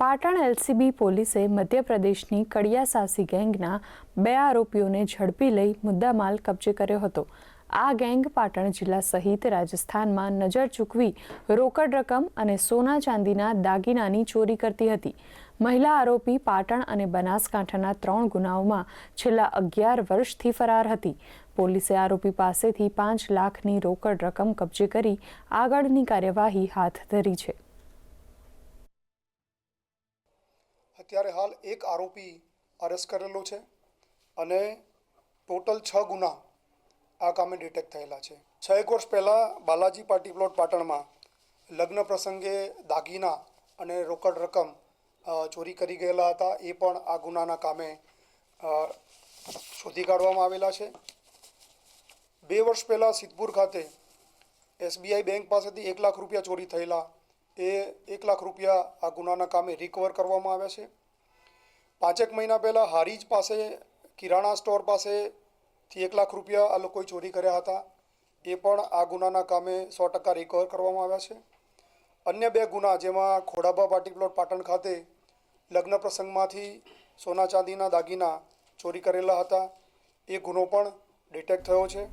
Patan LCB પોલીસે મધ્યપ્રદેશની કડિયાસાસી ગેંગના 2 આરોપીઓને ઝડપી લઈ મુદ્દામાલ કબજે કર્યો હતો। આ ગેંગ પાટણ જિલ્લા સહિત રાજસ્થાનમાં નજર ચૂકવી રોકડ રકમ અને સોના ચાંદીના દાગીનાની ચોરી કરતી હતી। મહિલા આરોપી પાટણ અને બનાસકાંઠાના 3 ગુનાઓમાં છેલ્લા 11 વર્ષથી ફરાર હતી। પોલીસે આરોપી પાસેથી 5 લાખની રોકડ રકમ કબજે કરી આગળની કાર્યવાહી હાથ ધરી છે। અત્યારે હાલ એક આરોપી અરેસ્ટ કરેલો છે અને ટોટલ 6 ગુના આ કામે ડિટેક્ટ થયેલા છે। 6 વર્ષ પહેલાં બાલાજી પાર્ટી પ્લોટ પાટણમાં લગ્ન પ્રસંગે દાગીના અને રોકડ રકમ ચોરી કરી ગયેલા હતા। એ પણ આ ગુનાના કામે શોધી કાઢવામાં આવેલા છે। 2 વર્ષ પહેલાં સિદ્ધપુર ખાતે SBI બેંક પાસેથી 1 લાખ રૂપિયા ચોરી થયેલા, એ 1 લાખ રૂપિયા આ ગુનાના કામે રિકવર કરવામાં આવ્યા છે। 5 મહિના પહેલાં હારીજ પાસે કિરાણા સ્ટોર પાસેથી 1 લાખ રૂપિયા આ લોકોએ ચોરી કર્યા હતા, એ પણ આ ગુનાના કામે 100% રિકવર કરવામાં આવ્યા છે। અન્ય 2 ગુના જેમાં ખોડાભા પાર્ટી પ્લોટ પાટણ ખાતે લગ્ન પ્રસંગમાંથી સોના ચાંદીના દાગીના ચોરી કરેલા હતા, એ ગુનો પણ ડિટેક્ટ થયો છે।